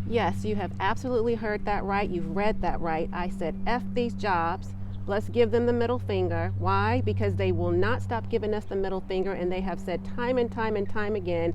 Yes, you have absolutely heard that right. You've read that right. I said F these jobs. Let's give them the middle finger. Why? Because they will not stop giving us the middle finger, and they have said time and time and time again,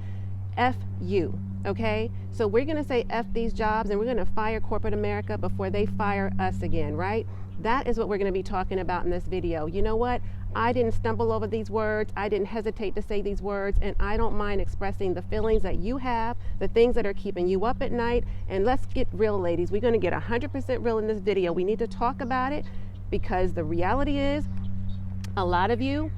F you. Okay? So we're going to say F these jobs, and we're going to fire corporate America before they fire us again, right? That is what we're going to be talking about in this video. You know what? I didn't stumble over these words. I didn't hesitate to say these words, and I don't mind expressing the feelings that you have, the things that are keeping you up at night. And let's get real, ladies. We're going to get 100% real in this video. We need to talk about it, because the reality is, a lot of you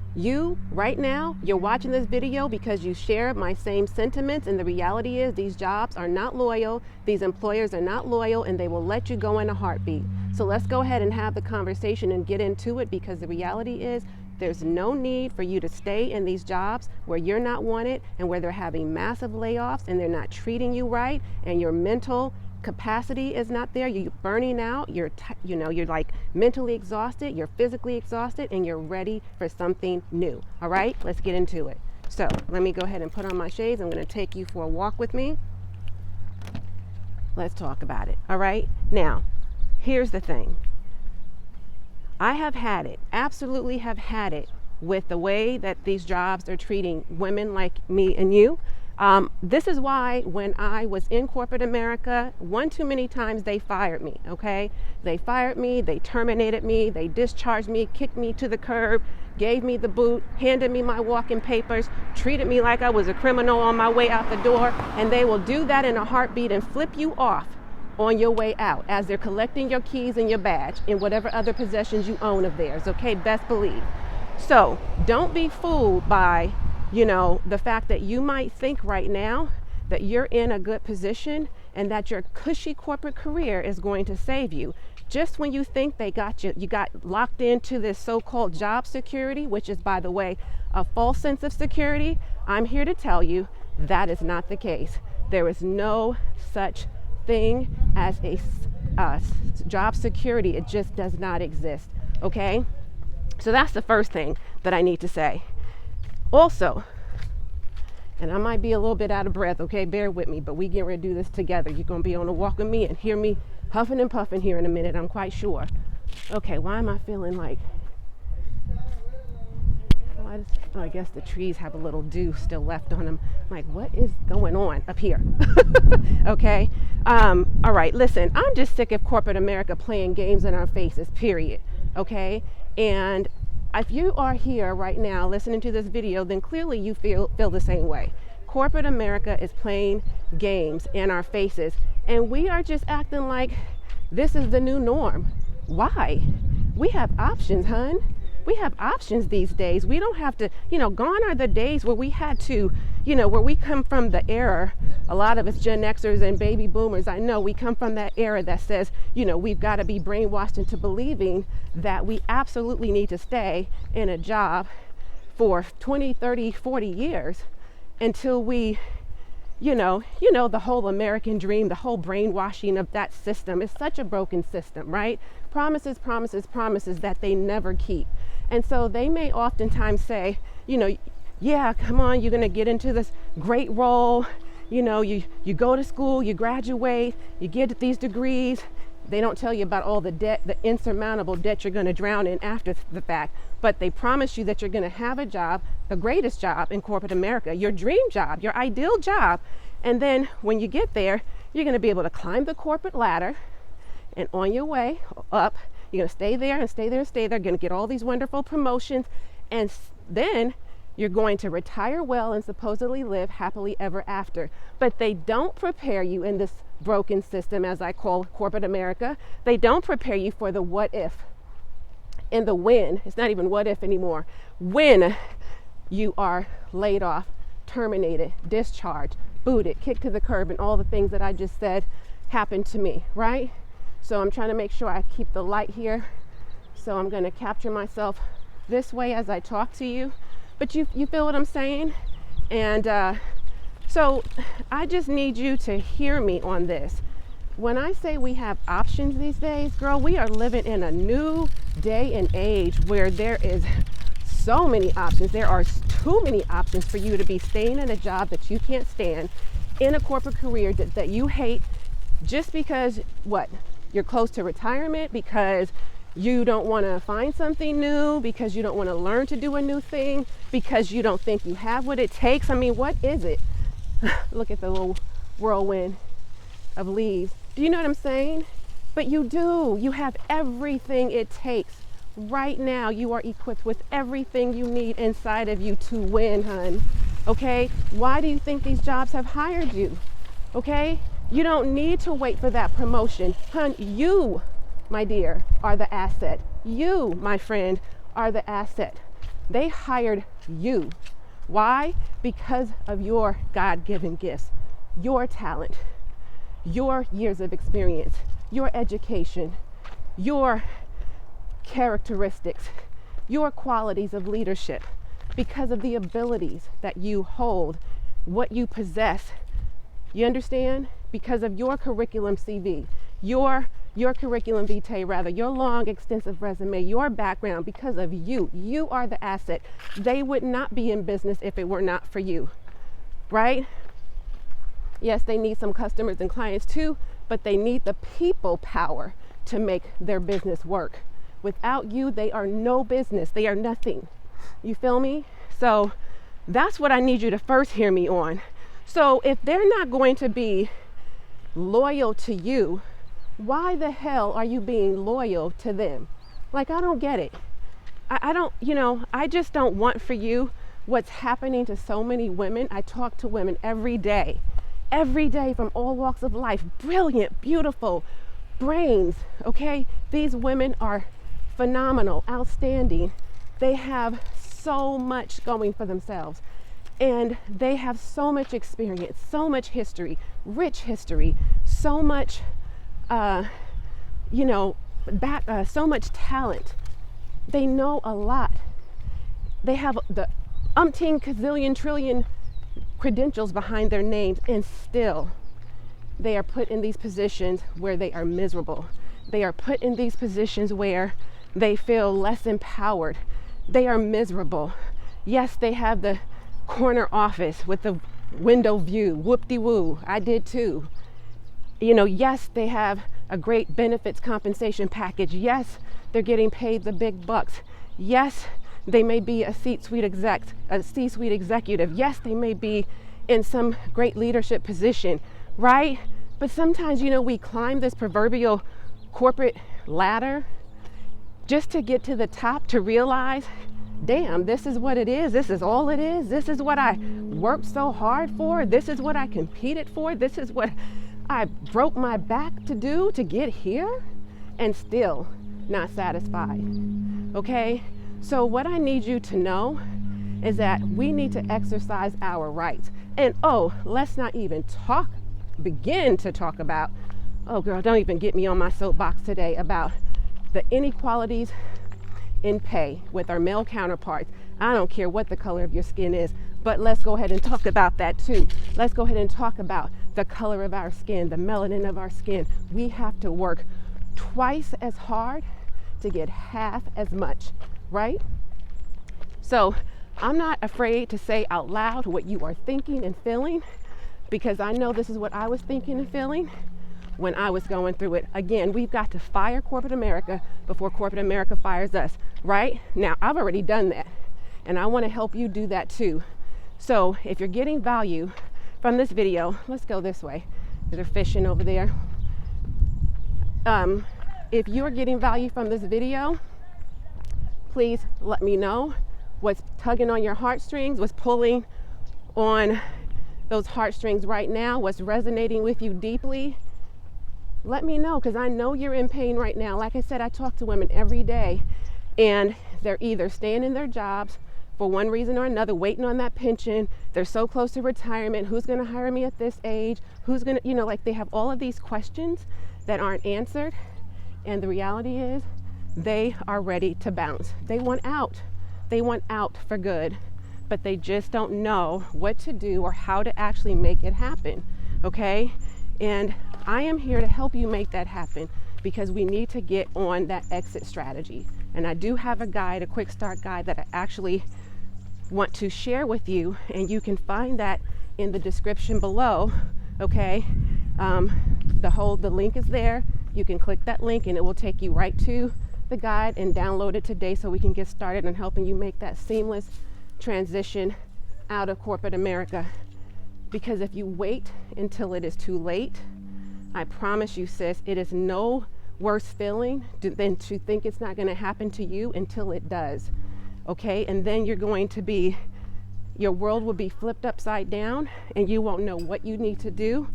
right now, you're watching this video because you share my same sentiments, and the reality is these jobs are not loyal, these employers are not loyal, and they will let you go in a heartbeat. So let's go ahead and have the conversation and get into it, because the reality is there's no need for you to stay in these jobs where you're not wanted and where they're having massive layoffs and they're not treating you right, and your mental capacity is not there. You're burning out. You're like mentally exhausted. You're physically exhausted, and you're ready for something new. All right, let's get into it. So let me go ahead and put on my shades. I'm going to take you for a walk with me. Let's talk about it. All right. Now, here's the thing. I have had it, absolutely have had it, with the way that these jobs are treating women like me and you. This is why when I was in corporate America, one too many times they fired me, okay? They fired me, they terminated me, they discharged me, kicked me to the curb, gave me the boot, handed me my walking papers, treated me like I was a criminal on my way out the door, and they will do that in a heartbeat and flip you off on your way out as they're collecting your keys and your badge and whatever other possessions you own of theirs, okay? Best believe. So don't be fooled by the fact that you might think right now that you're in a good position and that your cushy corporate career is going to save you. Just when you think they got you got locked into this so-called job security, which is, by the way, a false sense of security, I'm here to tell you that is not the case. There is no such thing as a job security. It just does not exist, okay? So that's the first thing that I need to say. Also, and I might be a little bit out of breath, okay, bear with me, but we get ready to do this together. You're going to be on a walk with me and hear me huffing and puffing here in a minute, I'm quite sure. Okay, why am I feeling like, I guess the trees have a little dew still left on them. Like, what is going on up here? Okay, all right, listen, I'm just sick of corporate America playing games in our faces, period, okay? And if you are here right now listening to this video, then clearly you feel the same way. Corporate America is playing games in our faces, and we are just acting like this is the new norm. Why? We have options, hun. We have options these days. We don't have to, gone are the days where we had to, where we come from the era, a lot of us Gen Xers and baby boomers, I know we come from that era that says, we've got to be brainwashed into believing that we absolutely need to stay in a job for 20, 30, 40 years until we, the whole American dream, the whole brainwashing of that system is such a broken system, right? Promises, promises, promises that they never keep. And so they may oftentimes say, yeah, come on, you're going to get into this great role. You go to school, you graduate, you get these degrees. They don't tell you about all the debt, the insurmountable debt you're going to drown in after the fact. But they promise you that you're going to have a job, the greatest job in corporate America, your dream job, your ideal job. And then when you get there, you're going to be able to climb the corporate ladder. And on your way up, you're going to stay there and stay there and stay there, going to get all these wonderful promotions. And then you're going to retire well and supposedly live happily ever after. But they don't prepare you in this broken system, as I call corporate America. They don't prepare you for the what if and the when. It's not even what if anymore. When you are laid off, terminated, discharged, booted, kicked to the curb, and all the things that I just said happened to me, right? So I'm trying to make sure I keep the light here. So I'm going to capture myself this way as I talk to you. But you feel what I'm saying? And so I just need you to hear me on this. When I say we have options these days, girl, we are living in a new day and age where there is so many options. There are too many options for you to be staying in a job that you can't stand, in a corporate career that you hate, just because you're close to retirement, because you don't want to find something new, because you don't want to learn to do a new thing, because you don't think you have what it takes. I mean, what is it? Look at the little whirlwind of leaves. Do you know what I'm saying? But you do. You have everything it takes. Right now, you are equipped with everything you need inside of you to win, hun. Okay? Why do you think these jobs have hired you? Okay? You don't need to wait for that promotion. Hun, you, my dear, are the asset. You, my friend, are the asset. They hired you. Why? Because of your God-given gifts, your talent, your years of experience, your education, your characteristics, your qualities of leadership, because of the abilities that you hold, what you possess. You understand? Because of your curriculum CV, your curriculum vitae, rather, your long, extensive resume, your background. Because of you, you are the asset. They would not be in business if it were not for you, right? Yes, they need some customers and clients too, but they need the people power to make their business work. Without you, they are no business. They are nothing. You feel me? So that's what I need you to first hear me on. So if they're not going to be loyal to you, why the hell are you being loyal to them? Like, I don't get it. I don't, I just don't want for you what's happening to so many women. I talk to women every day from all walks of life. Brilliant, beautiful brains, okay? These women are phenomenal, outstanding. They have so much going for themselves. And they have so much experience, so much history, rich history, so much, so much talent. They know a lot. They have the umpteen, gazillion, trillion credentials behind their names, and still they are put in these positions where they are miserable. They are put in these positions where they feel less empowered. They are miserable. Yes, they have the corner office with the window view, whoop-de-woo. I did too. Yes, they have a great benefits compensation package. Yes, they're getting paid the big bucks. Yes, they may be a C-suite executive. Yes, they may be in some great leadership position, right? But sometimes, we climb this proverbial corporate ladder just to get to the top, to realize, damn, this is what it is. This is all it is. This is what I worked so hard for. This is what I competed for. This is what I broke my back to do to get here, and still not satisfied. Okay? So what I need you to know is that we need to exercise our rights. And let's not even begin to talk about, girl, don't even get me on my soapbox today about the inequalities in pay with our male counterparts. I don't care what the color of your skin is, but let's go ahead and talk about that too. Let's go ahead and talk about the color of our skin, the melanin of our skin. We have to work twice as hard to get half as much, right? So I'm not afraid to say out loud what you are thinking and feeling, because I know this is what I was thinking and feeling when I was going through it. Again, we've got to fire corporate America before corporate America fires us, right? Now, I've already done that, and I want to help you do that too. So if you're getting value from this video, let's go this way. They're fishing over there. If you're getting value from this video, please let me know what's tugging on your heartstrings, what's pulling on those heartstrings right now, what's resonating with you deeply. Let me know, because I know you're in pain right now. Like I said, I talk to women every day, and they're either staying in their jobs for one reason or another, waiting on that pension. They're so close to retirement. Who's going to hire me at this age? Who's going to, they have all of these questions that aren't answered. And the reality is they are ready to bounce. They want out. They want out for good, but they just don't know what to do or how to actually make it happen. Okay? And I am here to help you make that happen, because we need to get on that exit strategy. And I do have a guide, a quick start guide that I actually want to share with you, and you can find that in the description below, okay? The link is there. You can click that link and it will take you right to the guide and download it today so we can get started on helping you make that seamless transition out of corporate America. Because if you wait until it is too late, I promise you, sis, it is no worse feeling than to think it's not going to happen to you until it does. Okay? And then your world will be flipped upside down and you won't know what you need to do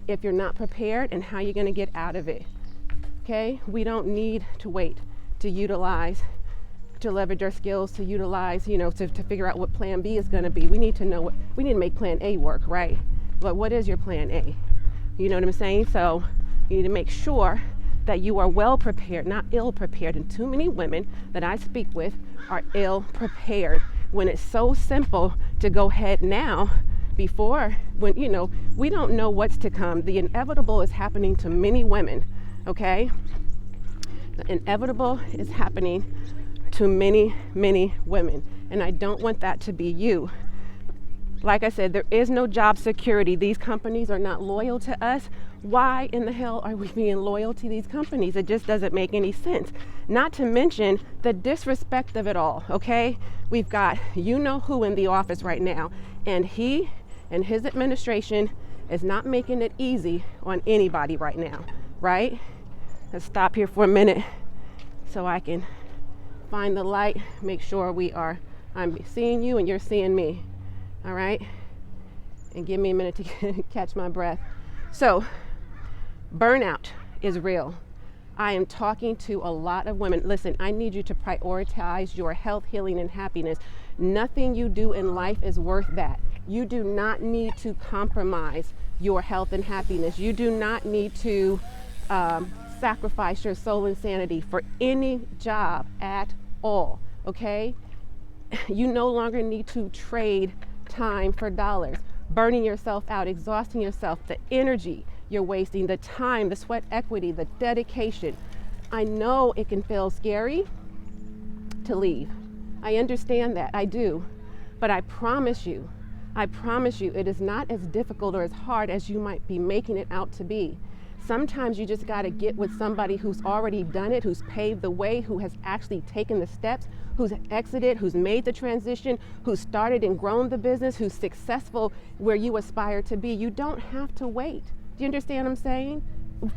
if you're not prepared and how you're going to get out of it. Okay? We don't need to wait to leverage our skills, to utilize, to figure out what plan B is going to be. We need to make plan A work, right? But what is your plan A? You know what I'm saying? So you need to make sure that you are well prepared, not ill prepared. And too many women that I speak with are ill prepared when it's so simple to go ahead now when we don't know what's to come. The inevitable is happening to many women, okay? The inevitable is happening to many, many women. And I don't want that to be you. Like I said, there is no job security. These companies are not loyal to us. Why in the hell are we being loyal to these companies? It just doesn't make any sense. Not to mention the disrespect of it all, okay? We've got who in the office right now, and he and his administration is not making it easy on anybody right now, right? Let's stop here for a minute so I can find the light, make sure I'm seeing you and you're seeing me, all right? And give me a minute to catch my breath. So, burnout is real. I am talking to a lot of women. Listen, I need you to prioritize your health, healing, and happiness. Nothing you do in life is worth that. You do not need to compromise your health and happiness. You do not need to sacrifice your soul and sanity for any job at all, okay? You no longer need to trade time for dollars, burning yourself out, exhausting yourself, the energy you're wasting, the time, the sweat equity, the dedication. I know it can feel scary to leave. I understand that, I do. But I promise you, it is not as difficult or as hard as you might be making it out to be. Sometimes you just got to get with somebody who's already done it, who's paved the way, who has actually taken the steps, who's exited, who's made the transition, who's started and grown the business, who's successful where you aspire to be. You don't have to wait. Do you understand what I'm saying?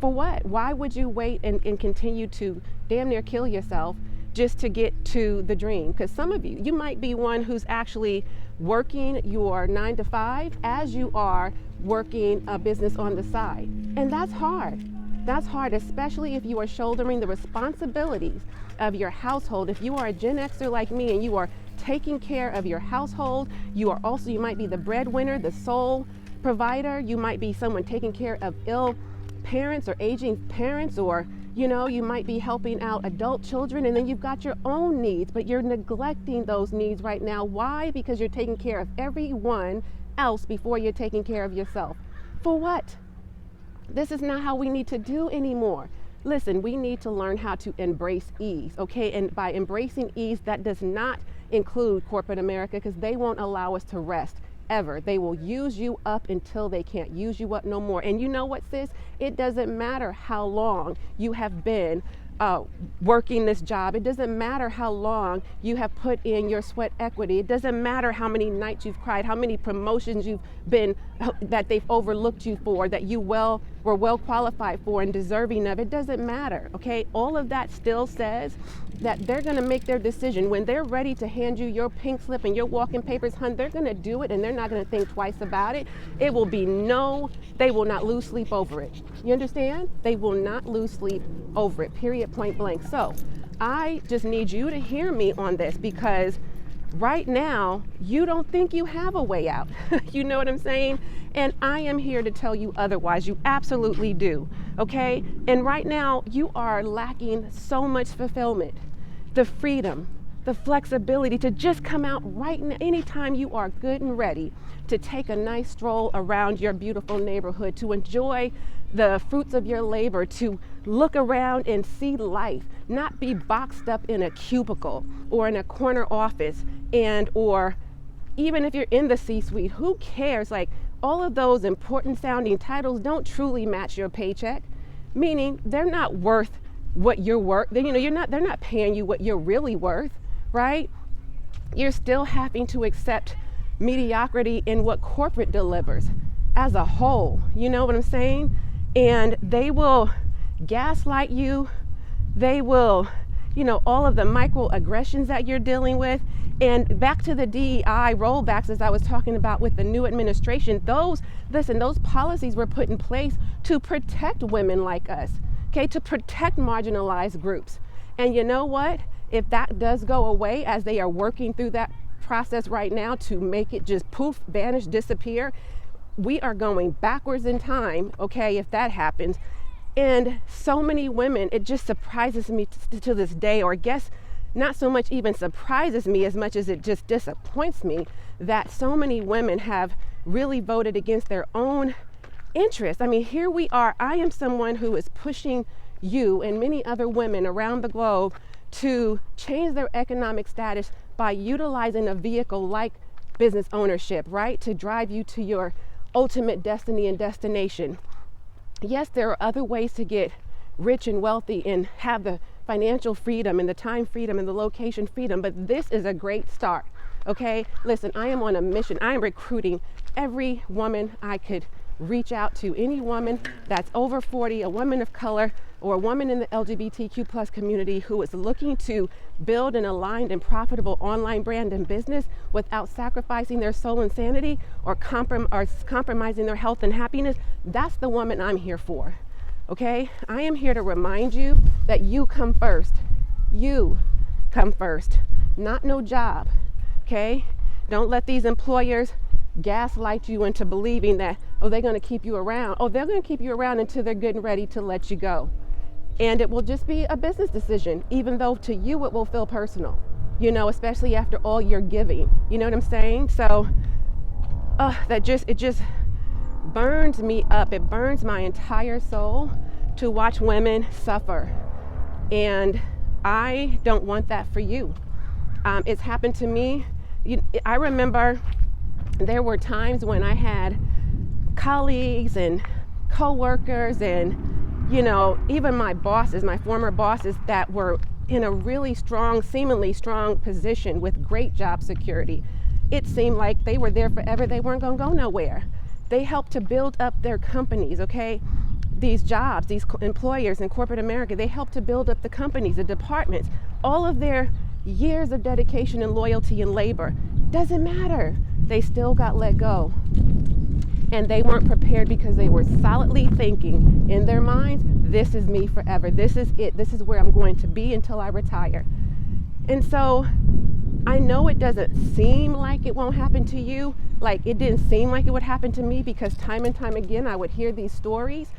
For what? Why would you wait and continue to damn near kill yourself just to get to the dream? Because some of you might be one who's actually working your 9 to 5 as you are working a business on the side. And that's hard. That's hard, especially if you are shouldering the responsibilities of your household. If you are a Gen Xer like me and you are taking care of your household, you might be the breadwinner, the sole provider. You might be someone taking care of ill parents or aging parents, or you might be helping out adult children, and then you've got your own needs, but you're neglecting those needs right now. Why? Because you're taking care of everyone else before you're taking care of yourself. For what? This is not how we need to do anymore. Listen, we need to learn how to embrace ease, okay? And by embracing ease, that does not include corporate America, because they won't allow us to rest ever. They will use you up until they can't use you up no more. And you know what, sis? It doesn't matter how long you have been working this job. It doesn't matter how long you have put in your sweat equity. It doesn't matter how many nights you've cried, how many promotions you've been, that they've overlooked you for, that you were well qualified for and deserving of. It doesn't matter, okay? All of that still says that they're gonna make their decision. When they're ready to hand you your pink slip and your walking papers, hun, they're gonna do it, and they're not gonna think twice about it. They will not lose sleep over it. You understand? They will not lose sleep over it, period, point blank. So I just need you to hear me on this, because right now you don't think you have a way out. You know what I'm saying? And I am here to tell you otherwise. You absolutely do, okay? And right now you are lacking so much fulfillment, the freedom, the flexibility to just come out right now, anytime you are good and ready to take a nice stroll around your beautiful neighborhood, to enjoy the fruits of your labor, to look around and see life, not be boxed up in a cubicle or in a corner office, or even if you're in the C-suite, who cares? Like, all of those important sounding titles don't truly match your paycheck, meaning they're not worth what you're worth. They're not paying you what you're really worth, right? You're still having to accept mediocrity in what corporate delivers as a whole. You know what I'm saying? And they will gaslight you. They will, all of the microaggressions that you're dealing with. And back to the DEI rollbacks, as I was talking about with the new administration, those policies were put in place to protect women like us, okay, to protect marginalized groups. And you know what? If that does go away, as they are working through that process right now to make it just poof, vanish, disappear, we are going backwards in time, okay, if that happens. And so many women, it just surprises me to this day, or I guess not so much even surprises me as much as it just disappoints me that so many women have really voted against their own interests. I mean, here we are. I am someone who is pushing you and many other women around the globe to change their economic status by utilizing a vehicle like business ownership, right? To drive you to your ultimate destiny and destination. Yes, there are other ways to get rich and wealthy and have the financial freedom and the time freedom and the location freedom, but this is a great start, okay? Listen, I am on a mission. I am recruiting every woman I could reach out to, any woman that's over 40, a woman of color, or a woman in the LGBTQ plus community who is looking to build an aligned and profitable online brand and business without sacrificing their soul and sanity or compromising their health and happiness. That's the woman I'm here for. Okay, I am here to remind you that you come first. You come first, not no job. Okay, don't let these employers gaslight you into believing that, they're going to keep you around. They're going to keep you around until they're good and ready to let you go. And it will just be a business decision, even though to you it will feel personal, especially after all you're giving. You know what I'm saying? So it just burns me up. It burns my entire soul to watch women suffer. And I don't want that for you. It's happened to me. I remember there were times when I had colleagues and coworkers and, even my bosses, my former bosses that were in a really strong, seemingly strong position with great job security. It seemed like they were there forever. They weren't going to go nowhere. They helped to build up their companies, okay? These jobs, these employers in corporate America, they helped to build up the companies, the departments, all of their years of dedication and loyalty and labor. Doesn't matter. They still got let go. And they weren't prepared because they were solidly thinking in their minds, this is me forever. This is it. This is where I'm going to be until I retire. And so I know it doesn't seem like it won't happen to you. Like it didn't seem like it would happen to me because time and time again, I would hear these stories.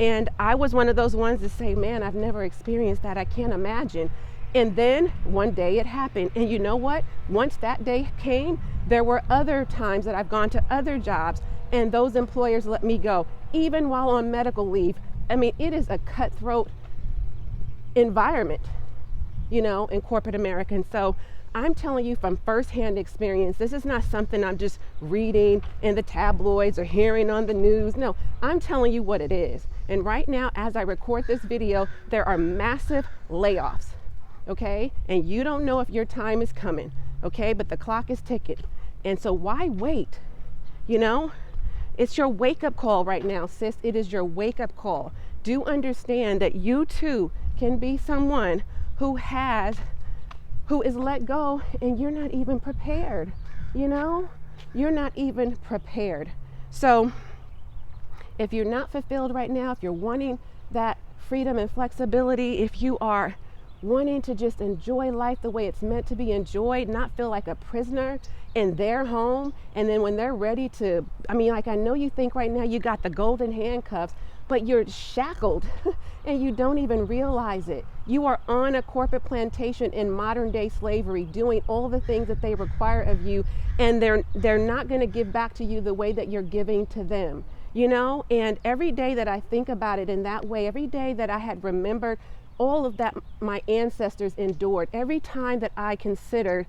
And I was one of those ones to say, man, I've never experienced that. I can't imagine. And then one day it happened. And you know what? Once that day came, there were other times that I've gone to other jobs and those employers let me go, even while on medical leave. I mean, it is a cutthroat environment, in corporate America. And so I'm telling you from firsthand experience, this is not something I'm just reading in the tabloids or hearing on the news. No, I'm telling you what it is. And right now, as I record this video, there are massive layoffs, okay? And you don't know if your time is coming, okay? But the clock is ticking. And so why wait? It's your wake-up call right now, sis. It is your wake-up call. Do understand that you too can be someone who is let go and you're not even prepared. You're not even prepared. So if you're not fulfilled right now, if you're wanting that freedom and flexibility, if you are wanting to just enjoy life the way it's meant to be enjoyed, not feel like a prisoner in their home, and then when they're ready to, I know you think right now you got the golden handcuffs, but you're shackled and you don't even realize it. You are on a corporate plantation in modern day slavery, doing all the things that they require of you, and they're not going to give back to you the way that you're giving to them. And every day that I think about it in that way, every day that I had remembered all of that my ancestors endured, every time that I considered,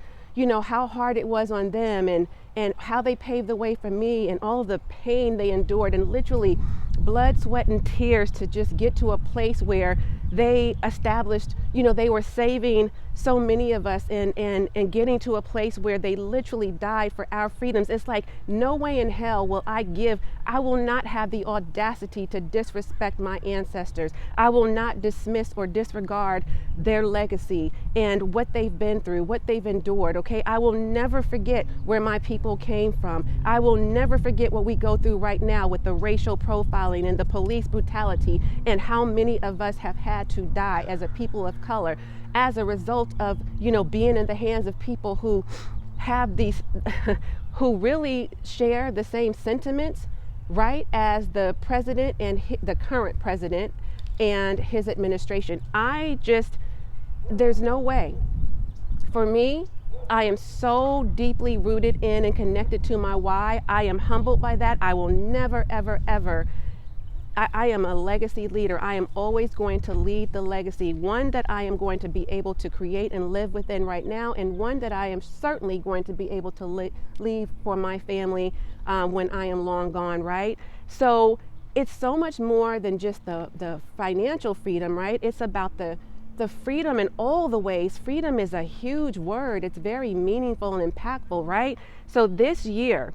how hard it was on them and and how they paved the way for me, and all the pain they endured, and literally blood, sweat, and tears to just get to a place where they established, they were saving so many of us and getting to a place where they literally died for our freedoms. It's like, no way in hell will I will not have the audacity to disrespect my ancestors. I will not dismiss or disregard their legacy and what they've been through, what they've endured, okay? I will never forget where my people came from. I will never forget what we go through right now with the racial profiling and the police brutality, and how many of us have had to die as a people of color as a result of, being in the hands of people who have these, who really share the same sentiments, right, as the president and the current president and his administration. There's no way. For me, I am so deeply rooted in and connected to my why. I am humbled by that. I will never, ever, ever. I am a legacy leader. I am always going to lead the legacy, one that I am going to be able to create and live within right now, and one that I am certainly going to be able to leave for my family when I am long gone, right? So it's so much more than just the financial freedom, right? It's about the freedom in all the ways. Freedom is a huge word. It's very meaningful and impactful, right? So this year,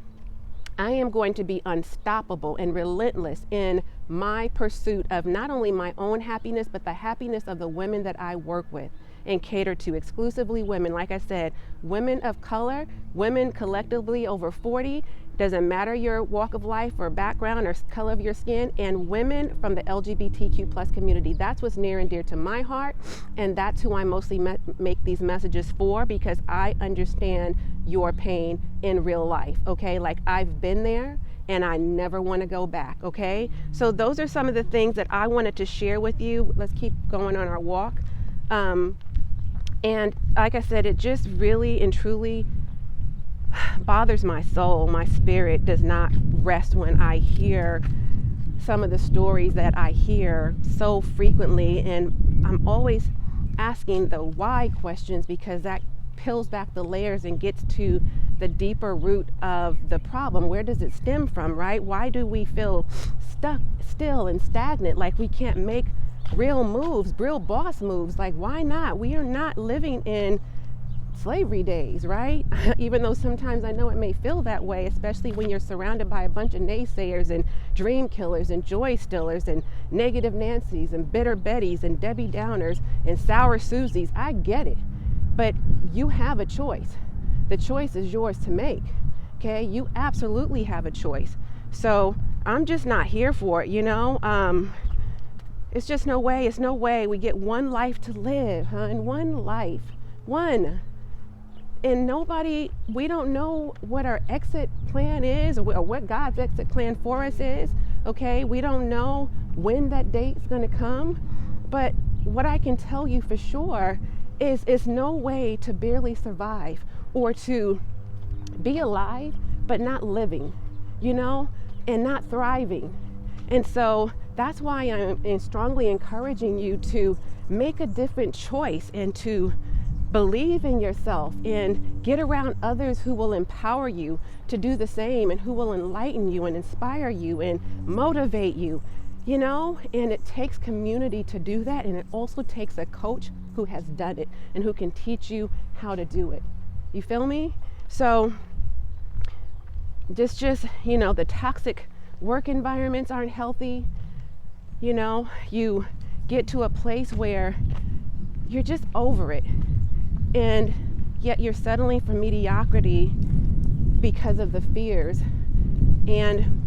I am going to be unstoppable and relentless in my pursuit of not only my own happiness, but the happiness of the women that I work with and cater to. Exclusively women. Like I said, women of color, women collectively over 40, doesn't matter your walk of life or background or color of your skin, and women from the LGBTQ plus community. That's what's near and dear to my heart, and that's who I mostly make these messages for, because I understand your pain in real life, okay? Like, I've been there and I never want to go back, okay? So those are some of the things that I wanted to share with you. Let's keep going on our walk. And like I said, it just really and truly bothers my soul. My spirit does not rest when I hear some of the stories that I hear so frequently, and I'm always asking the why questions, because that peels back the layers and gets to the deeper root of the problem. Where does it stem from, right? Why do we feel stuck still and stagnant, like we can't make real moves, real boss moves? Like, why not? We are not living in slavery days, right? Even though sometimes I know it may feel that way, especially when you're surrounded by a bunch of naysayers and dream killers and joy stillers and negative Nancys and bitter Bettys and Debbie Downers and sour Susies. I get it, but you have a choice. The choice is yours to make, okay? You absolutely have a choice. So I'm just not here for it, It's just no way. It's no way. We get one life to live, and one life. One. And we don't know what our exit plan is, or what God's exit plan for us is, okay? We don't know when that date's gonna come. But what I can tell you for sure is it's no way to barely survive or to be alive but not living, and not thriving. And so that's why I'm strongly encouraging you to make a different choice and to believe in yourself and get around others who will empower you to do the same, and who will enlighten you and inspire you and motivate you, and it takes community to do that. And it also takes a coach who has done it and who can teach you how to do it. You feel me? So just the toxic work environments aren't healthy. You get to a place where you're just over it, and yet you're settling for mediocrity because of the fears, and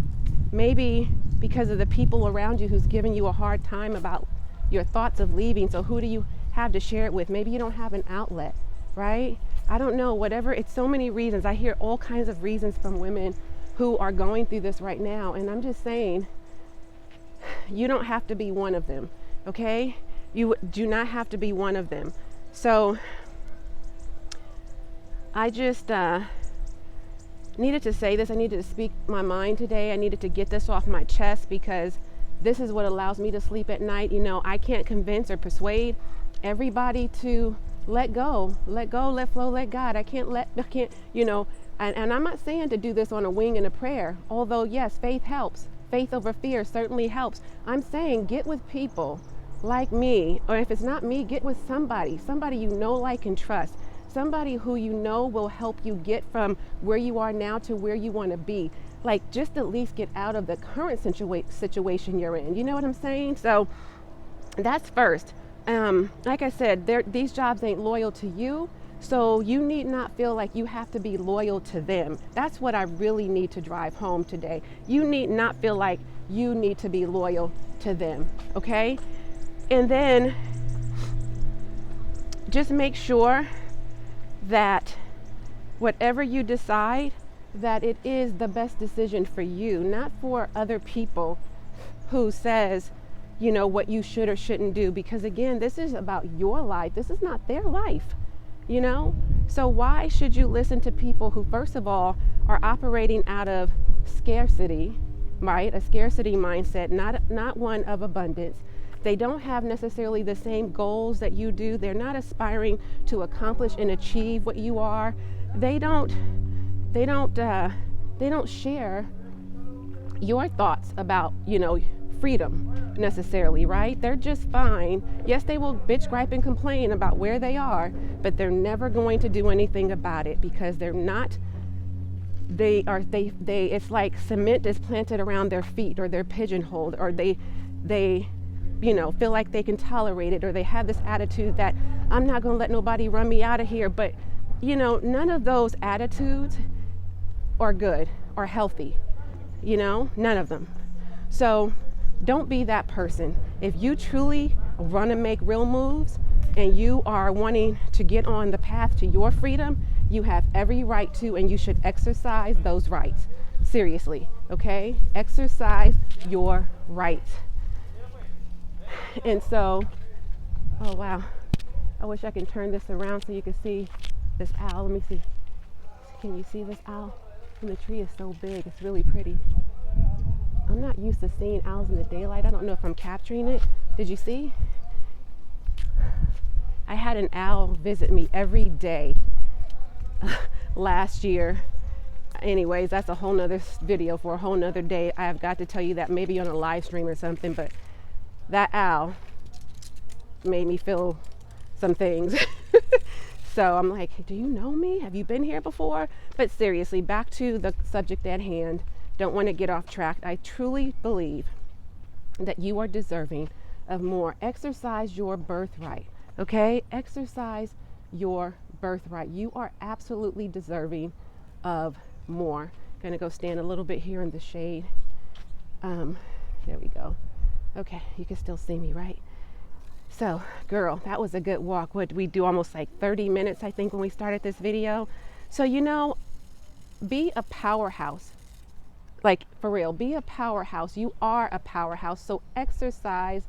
maybe because of the people around you who's giving you a hard time about your thoughts of leaving. So who do you have to share it with? Maybe you don't have an outlet, right? I don't know, whatever. It's so many reasons. I hear all kinds of reasons from women who are going through this right now, and I'm just saying, you don't have to be one of them, okay? You do not have to be one of them. So I just needed to say this. I needed to speak my mind today. I needed to get this off my chest, because this is what allows me to sleep at night. I can't convince or persuade everybody to let go, let flow, let God. I can't, And I'm not saying to do this on a wing and a prayer, although yes, faith helps. Faith over fear certainly helps. I'm saying get with people like me, or if it's not me, get with somebody you know, like, and trust. Somebody who you know will help you get from where you are now to where you want to be. Like, just at least get out of the current situation you're in. You know what I'm saying? So that's first. Like I said, these jobs ain't loyal to you. So you need not feel like you have to be loyal to them. That's what I really need to drive home today. You need not feel like you need to be loyal to them, okay? And then just make sure that whatever you decide, that it is the best decision for you, not for other people who says, you know, what you should or shouldn't do. Because again, this is about your life. This is not their life. You know, so why should you listen to people who, first of all, are operating out of scarcity, right? A scarcity mindset, not one of abundance. They don't have necessarily the same goals that you do. They're not aspiring to accomplish and achieve what you are. They don't share your thoughts about, you know, freedom necessarily, right? They're just fine. Yes, they will bitch, gripe, and complain about where they are, but they're never going to do anything about it because it's like cement is planted around their feet, or they're pigeonholed, or they you know, feel like they can tolerate it, or they have this attitude that I'm not going to let nobody run me out of here. But, you know, none of those attitudes are good or healthy, you know, none of them. So don't be that person. If you truly want to make real moves and you are wanting to get on the path to your freedom, you have every right to, and you should exercise those rights. Seriously, okay? Exercise your rights. And so, oh wow, I wish I can turn this around so you can see this owl. Let me see. Can you see this owl? And the tree is so big, it's really pretty. I'm not used to seeing owls in the daylight. I don't know if I'm capturing it. Did you see? I had an owl visit me every day last year. Anyways, that's a whole nother video for a whole nother day. I have got to tell you that maybe on a live stream or something, but that owl made me feel some things. So I'm like, do you know me? Have you been here before? But seriously, back to the subject at hand. Don't want to get off track. I truly believe that you are deserving of more. Exercise your birthright, okay? Exercise your birthright. You are absolutely deserving of more. Gonna go stand a little bit here in the shade. There we go. Okay, you can still see me, right? So, girl, that was a good walk. What did we do? Almost like 30 minutes, I think, when we started this video. So, you know, be a powerhouse. Like, for real, be a powerhouse. You are a powerhouse. So exercise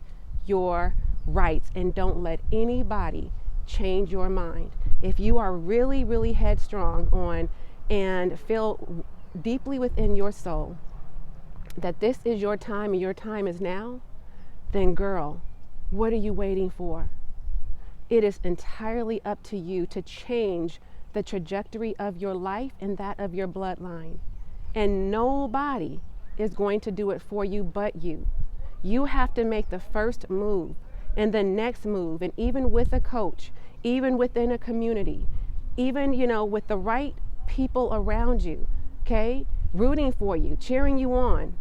your rights and don't let anybody change your mind. If you are really, really headstrong on and feel deeply within your soul that this is your time and your time is now, then girl, what are you waiting for? It is entirely up to you to change the trajectory of your life and that of your bloodline. And nobody is going to do it for you but you. You have to make the first move and the next move. And even with a coach, even within a community, even, you know, with the right people around you, okay, rooting for you, cheering you on,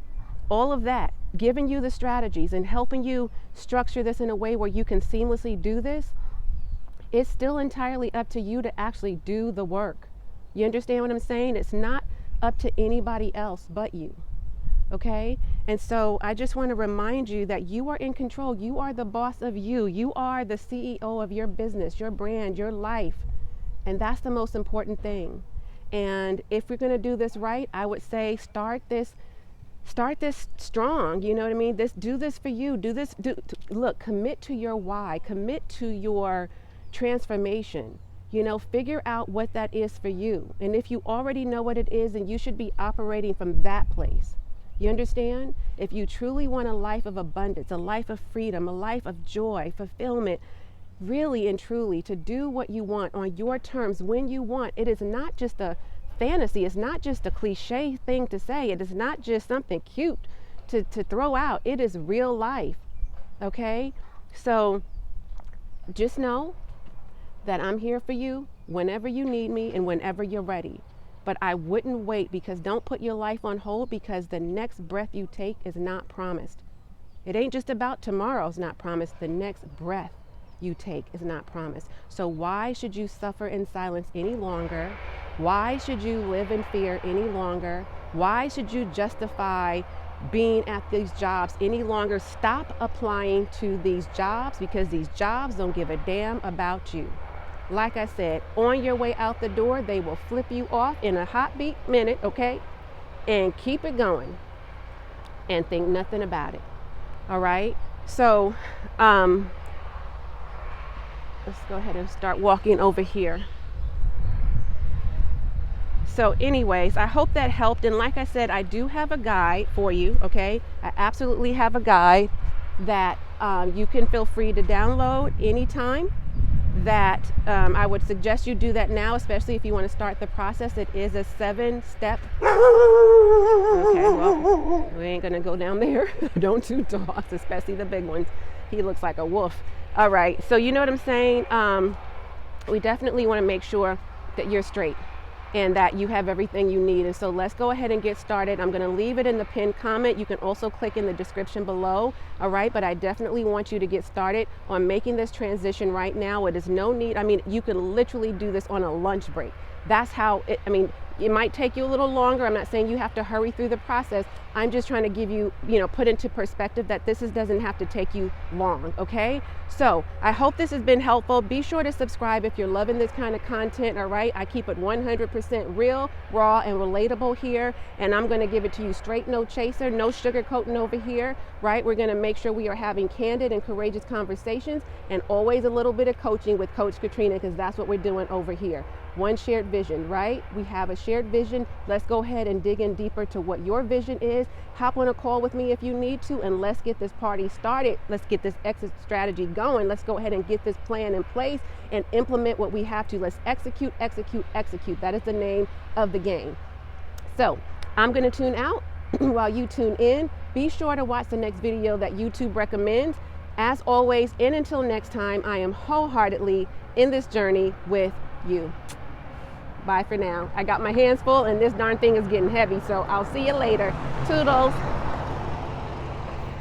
all of that, giving you the strategies and helping you structure this in a way where you can seamlessly do this, it's still entirely up to you to actually do the work. You understand what I'm saying? It's not up to anybody else but you, okay? And so I just want to remind you that you are in control. You are the boss of you. You are the CEO of your business, your brand, your life. And that's the most important thing. And if we're going to do this right, I would say start this strong. You know what I mean? Do this for you. Look, commit to your why, commit to your transformation. You know, figure out what that is for you. And if you already know what it is, then you should be operating from that place. You understand? If you truly want a life of abundance, a life of freedom, a life of joy, fulfillment, really and truly to do what you want on your terms when you want, it is not just a fantasy. It's not just a cliche thing to say. It is not just something cute to throw out. It is real life. Okay? So just know that I'm here for you whenever you need me and whenever you're ready. But I wouldn't wait, because don't put your life on hold, because the next breath you take is not promised. It ain't just about tomorrow's not promised. The next breath you take is not promised. So why should you suffer in silence any longer? Why should you live in fear any longer? Why should you justify being at these jobs any longer? Stop applying to these jobs, because these jobs don't give a damn about you. Like I said, on your way out the door, they will flip you off in a heartbeat minute, okay? And keep it going and think nothing about it. All right? So, let's go ahead and start walking over here. So anyways, I hope that helped. And like I said, I do have a guide for you, okay? I absolutely have a guide that you can feel free to download anytime. That I would suggest you do that now, especially if you want to start the process. It is a 7-step. Okay, well, we ain't gonna go down there. Don't do dogs, especially the big ones. He looks like a wolf. All right, so you know what I'm saying? We definitely want to make sure that you're straight and that you have everything you need. And so let's go ahead and get started. I'm going to leave it in the pinned comment. You can also click in the description below. All right, but I definitely want you to get started on making this transition right now. It is no need. I mean, you can literally do this on a lunch break. That's how it, I mean, it might take you a little longer. I'm not saying you have to hurry through the process. I'm just trying to give you, put into perspective that this doesn't have to take you long, okay? So I hope this has been helpful. Be sure to subscribe if you're loving this kind of content, all right? I keep it 100% real, raw, and relatable here, and I'm gonna give it to you straight, no chaser, no sugarcoating over here, right? We're gonna make sure we are having candid and courageous conversations, and always a little bit of coaching with Coach Katrina, because that's what we're doing over here. One shared vision, right? We have a shared vision. Let's go ahead and dig in deeper to what your vision is. Hop on a call with me if you need to, and let's get this party started. Let's get this exit strategy going. Let's go ahead and get this plan in place and implement what we have to. Let's execute, execute, execute. That is the name of the game. So I'm going to tune out while you tune in. Be sure to watch the next video that YouTube recommends. As always, and until next time, I am wholeheartedly in this journey with you. Bye for now. I got my hands full and this darn thing is getting heavy, so I'll see you later. Toodles.